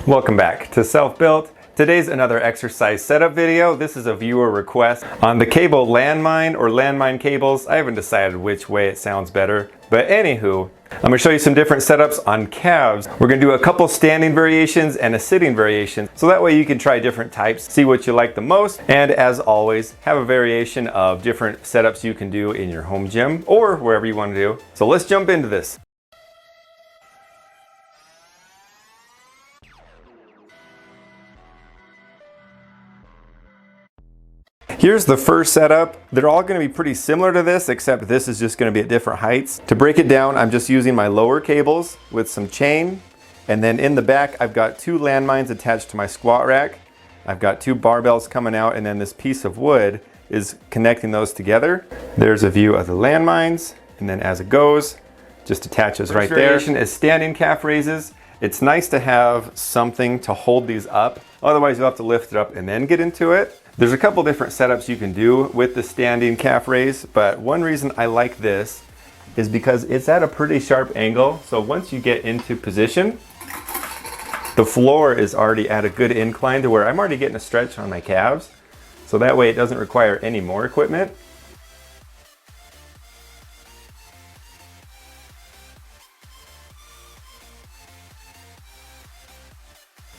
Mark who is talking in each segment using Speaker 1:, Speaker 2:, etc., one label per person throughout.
Speaker 1: Welcome back to Self-Built. Today's another exercise setup video. This is a viewer request on the cable Landmine or Landmine cables. I haven't decided which way it sounds better, but anywho, I'm going to show you some different setups on calves. We're going to do a couple standing variations and a sitting variation, so that way you can try different types, see what you like the most, and as always, have a variation of different setups you can do in your home gym or wherever you want to do. So let's jump into this. Here's the first setup. They're all going to be pretty similar to this, except this is just going to be at different heights. To break it down, I'm just using my lower cables with some chain, and then in the back I've got two landmines attached to my squat rack. I've got two barbells coming out, and then this piece of wood is connecting those together. There's a view of the landmines, and then as it goes, just attaches right there. First variation is standing calf raises. It's nice to have something to hold these up, otherwise you'll have to lift it up and then get into it. There's a couple different setups you can do with the standing calf raise, but one reason I like this is because it's at a pretty sharp angle. So once you get into position, the floor is already at a good incline to where I'm already getting a stretch on my calves. So that way it doesn't require any more equipment.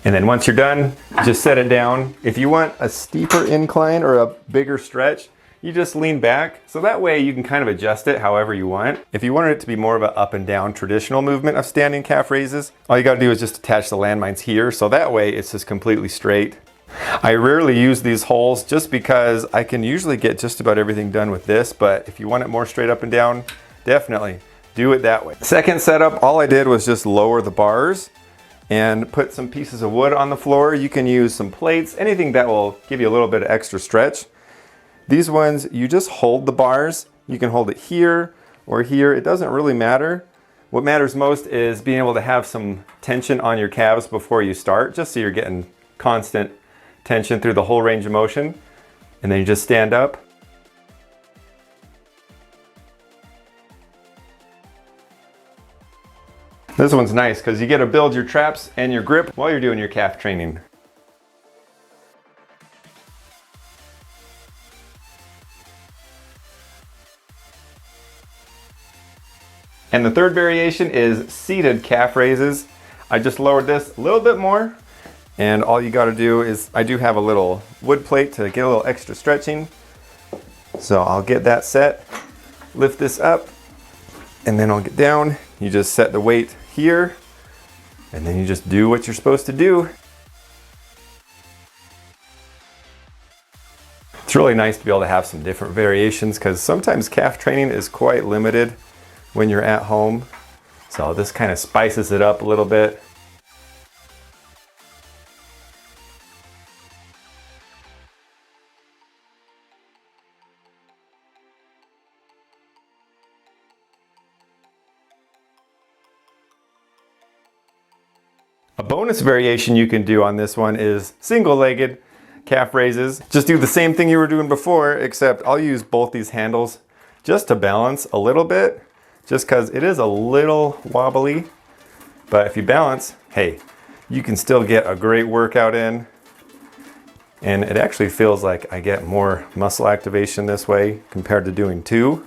Speaker 1: And then once you're done, just set it down. If you want a steeper incline or a bigger stretch, you just lean back. So that way you can kind of adjust it however you want. If you wanted it to be more of an up and down traditional movement of standing calf raises, all you gotta do is just attach the landmines here. So that way it's just completely straight. I rarely use these holes just because I can usually get just about everything done with this, but if you want it more straight up and down, definitely do it that way. Second setup, all I did was just lower the bars and put some pieces of wood on the floor. You can use some plates, anything that will give you a little bit of extra stretch. These ones, you just hold the bars. You can hold it here or here. It doesn't really matter. What matters most is being able to have some tension on your calves before you start, just so you're getting constant tension through the whole range of motion. And then you just stand up. This one's nice because you get to build your traps and your grip while you're doing your calf training. And the third variation is seated calf raises. I just lowered this a little bit more, and all you got to do is, I do have a little wood plate to get a little extra stretching. So I'll get that set, lift this up, and then I'll get down. You just set the weight here, and then you just do what you're supposed to do. It's really nice to be able to have some different variations because sometimes calf training is quite limited when you're at home. So this kind of spices it up a little bit. A bonus variation you can do on this one is single-legged calf raises. Just do the same thing you were doing before, except I'll use both these handles just to balance a little bit, just because it is a little wobbly. But if you balance, hey, you can still get a great workout in. And it actually feels like I get more muscle activation this way compared to doing two.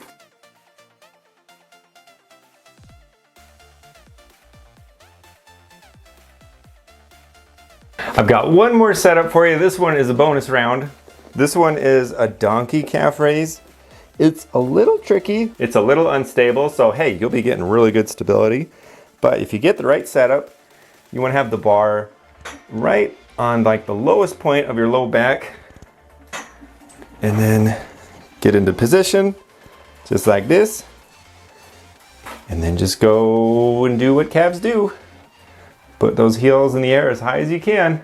Speaker 1: I've got one more setup for you. This one is a bonus round. This one is a donkey calf raise. It's a little tricky. It's a little unstable, so hey, you'll be getting really good stability. But if you get the right setup, you want to have the bar right on like the lowest point of your low back, and then get into position, just like this. And then just go and do what calves do. Put those heels in the air as high as you can.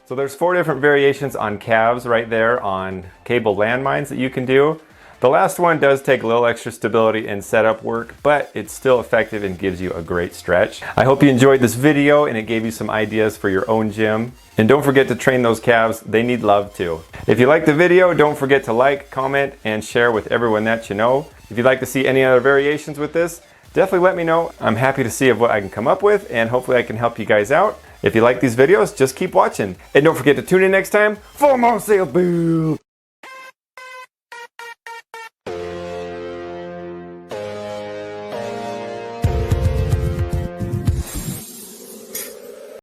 Speaker 1: So there's 4 different variations on calves right there on cable landmines that you can do. The last one does take a little extra stability and setup work, but it's still effective and gives you a great stretch. I hope you enjoyed this video and it gave you some ideas for your own gym. And don't forget to train those calves. They need love too. If you liked the video, don't forget to like, comment, and share with everyone that you know. If you'd like to see any other variations with this, definitely let me know. I'm happy to see what I can come up with, and hopefully I can help you guys out. If you like these videos, just keep watching. And don't forget to tune in next time for more sail. Boo!